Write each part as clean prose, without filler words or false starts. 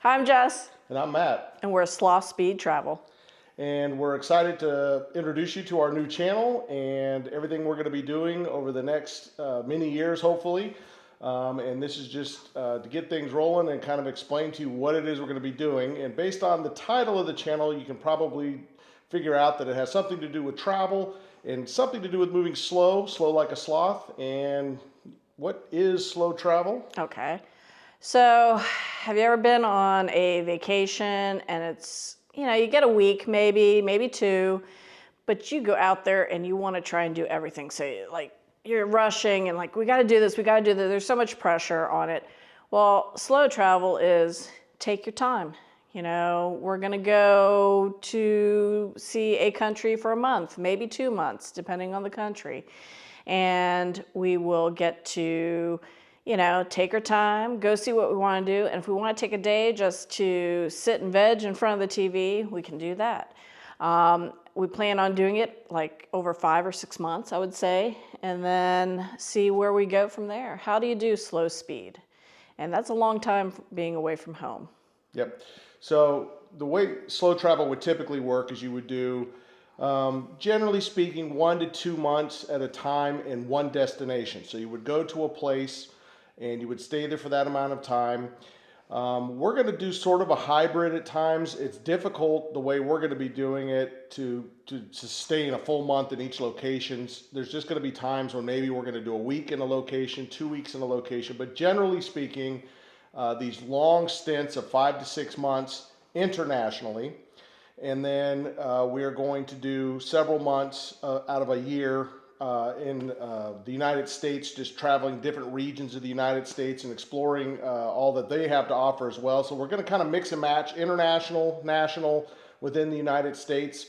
Hi, I'm Jess, And I'm Matt. and we're Sloth Speed Travel. And we're excited to introduce you to our new channel and everything we're going to be doing over the next many years, hopefully. And this is just to get things rolling and kind of explain to you what it is we're going to be doing. And based on the title of the channel, you can probably figure out that it has something to do with travel and something to do with moving slow like a sloth. And what is slow travel? Okay. So, have you ever been on a vacation and it's, you get a week, maybe two, but you go out there and you want to try and do everything. So, you're rushing and we got to do this, we got to do that. There's so much pressure on it. Well, slow travel is take your time. We're going to go to see a country for a month, maybe 2 months, depending on the country. And we will get to, take our time, go see what we want to do. And if we want to take a day just to sit and veg in front of the TV, we can do that. We plan on doing it over 5 or 6 months, I would say, and then see where we go from there. How do you do slow speed? And that's a long time being away from home. Yep. So the way slow travel would typically work is you would do, generally speaking, 1 to 2 months at a time in one destination. So you would go to a place and you would stay there for that amount of time. We're going to do sort of a hybrid at times. It's difficult the way we're going to be doing it to sustain a full month in each location. There's just going to be times when maybe we're going to do a week in a location, 2 weeks in a location. But generally speaking, these long stints of 5 to 6 months internationally. And then we are going to do several months out of a year in the United States, just traveling different regions of the United States and exploring all that they have to offer as well. So we're going to kind of mix and match international, national within the United States.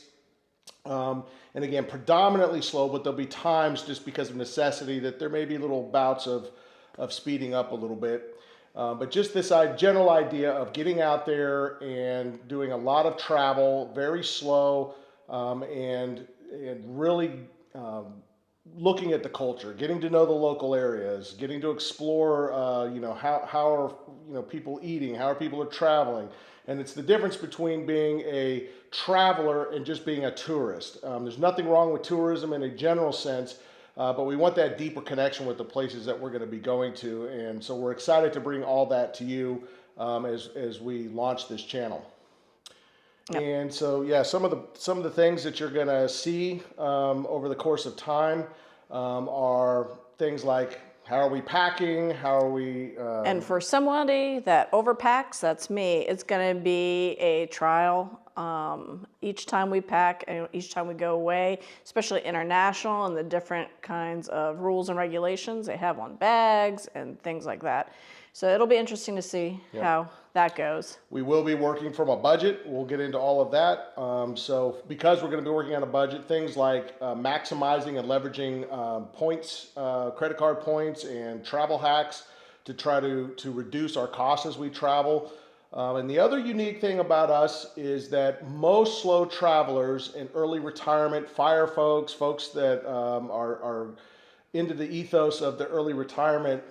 And again, predominantly slow, but there'll be times just because of necessity that there may be little bouts of speeding up a little bit. But just this general idea of getting out there and doing a lot of travel, very slow, and really looking at the culture, getting to know the local areas, getting to explore, how are people eating, how are people traveling, and it's the difference between being a traveler and just being a tourist. There's nothing wrong with tourism in a general sense. But we want that deeper connection with the places that we're going to be going to. And so we're excited to bring all that to you as we launch this channel. Yep. And so, yeah, some of the things that you're going to see over the course of time are things like, how are we packing? How are we... And for somebody that overpacks, that's me. It's going to be a trial. Each time we pack and each time we go away, especially international and the different kinds of rules and regulations they have on bags and things like that. So it'll be interesting to see how that goes. We will be working from a budget. We'll get into all of that. So because we're going to be working on a budget, things like maximizing and leveraging points, credit card points and travel hacks to try to reduce our costs as we travel. And the other unique thing about us is that most slow travelers in early retirement, fire folks that are into the ethos of the early retirement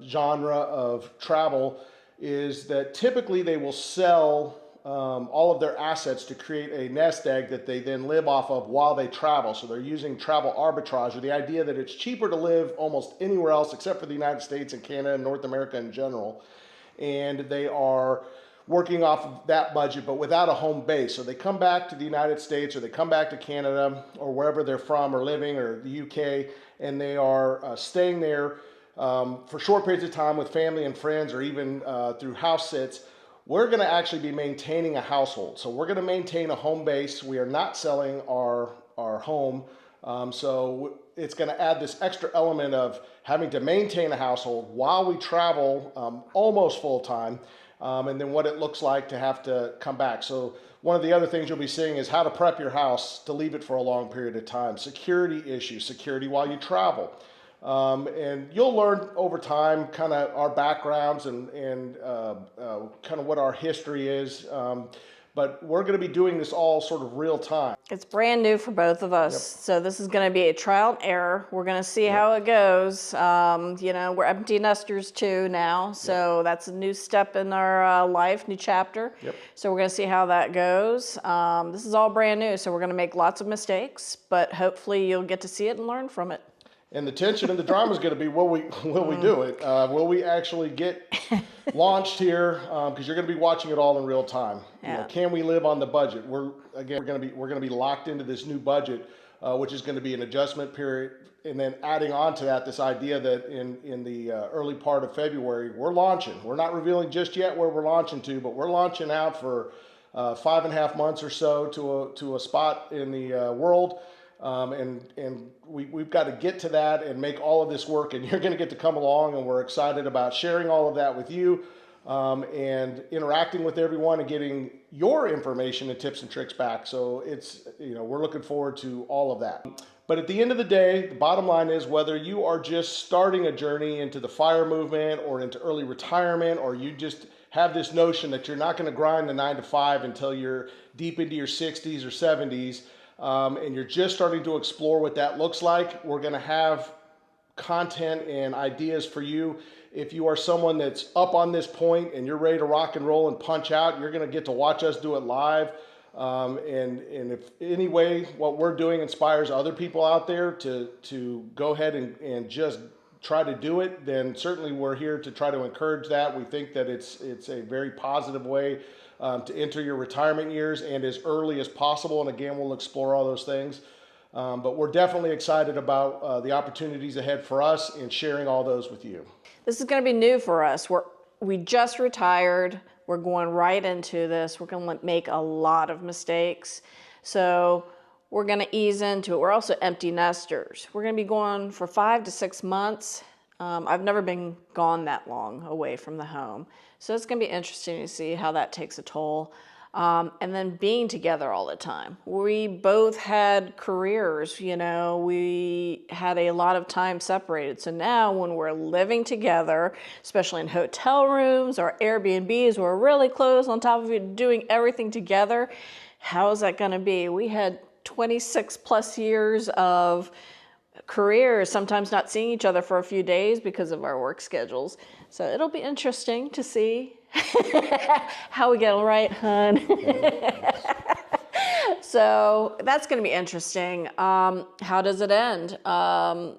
genre of travel, is that typically they will sell all of their assets to create a nest egg that they then live off of while they travel. So they're using travel arbitrage, or the idea that it's cheaper to live almost anywhere else except for the United States and Canada and North America in general. And they are working off of that budget, but without a home base. So they come back to the United States, or they come back to Canada, or wherever they're from or living, or the UK, and they are staying there for short periods of time with family and friends, or even through house sits. We're going to actually be maintaining a household. So we're going to maintain a home base. We are not selling our home. So it's going to add this extra element of having to maintain a household while we travel almost full time. And then what it looks like to have to come back. So one of the other things you'll be seeing is how to prep your house to leave it for a long period of time. Security issues, security while you travel. And you'll learn over time kind of our backgrounds and kind of what our history is. but we're going to be doing this all sort of real time. It's brand new for both of us. Yep. So this is going to be a trial and error. We're going to see how it goes. We're empty nesters too now. So that's a new step in our life, new chapter. Yep. So we're going to see how that goes. This is all brand new. So we're going to make lots of mistakes, but hopefully you'll get to see it and learn from it. And the tension and the drama is going to be, will we do it? Will we actually get launched here? Because you're going to be watching it all in real time. Yeah. Can we live on the budget? We're going to be locked into this new budget, which is going to be an adjustment period. And then adding on to that, this idea that in the early part of February, we're launching. We're not revealing just yet where we're launching to, but we're launching out for 5.5 months or so to a spot in the world. We've got to get to that and make all of this work, and you're going to get to come along, and we're excited about sharing all of that with you, and interacting with everyone and getting your information and tips and tricks back. So we're looking forward to all of that. But at the end of the day, the bottom line is, whether you are just starting a journey into the FIRE movement or into early retirement, or you just have this notion that you're not going to grind the 9 to 5 until you're deep into your 60s or 70s, and you're just starting to explore what that looks like, we're going to have content and ideas for you. If you are someone that's up on this point and you're ready to rock and roll and punch out, you're going to get to watch us do it live. And if any way what we're doing inspires other people out there to go ahead and just try to do it, then certainly we're here to try to encourage that. We think that it's a very positive way to enter your retirement years, and as early as possible. And again, we'll explore all those things. But we're definitely excited about the opportunities ahead for us and sharing all those with you. This is going to be new for us. We just retired. We're going right into this. We're going to make a lot of mistakes. So we're going to ease into it. We're also empty nesters. We're going to be going for 5 to 6 months. I've never been gone that long away from the home. So it's going to be interesting to see how that takes a toll. And then being together all the time. We both had careers, we had a lot of time separated. So now when we're living together, especially in hotel rooms or Airbnbs, we're really close on top of it, doing everything together. How is that going to be? We had 26 plus years of careers, sometimes not seeing each other for a few days because of our work schedules. So it'll be interesting to see how we get it right, hun. So that's going to be interesting. How does it end? I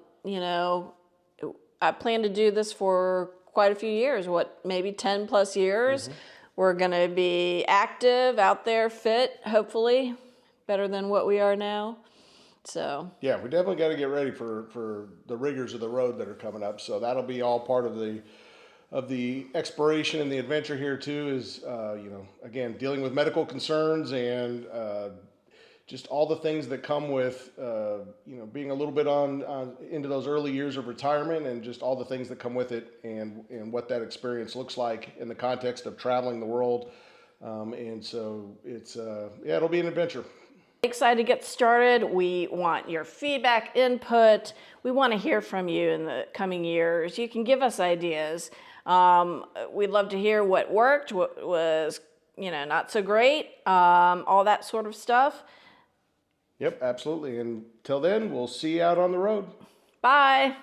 plan to do this for quite a few years, maybe 10 plus years. Mm-hmm. We're going to be active, out there, fit, hopefully, better than what we are now. So yeah, we definitely got to get ready for the rigors of the road that are coming up. So that'll be all part of the exploration and the adventure here too. Is again, dealing with medical concerns and just all the things that come with being a little bit on into those early years of retirement, and just all the things that come with it, and what that experience looks like in the context of traveling the world. And so it'll be an adventure. Excited to get started. We want your feedback, input. We want to hear from you in the coming years. You can give us ideas. We'd love to hear what worked, what was, not so great, all that sort of stuff. Yep, absolutely. And till then, we'll see you out on the road. Bye.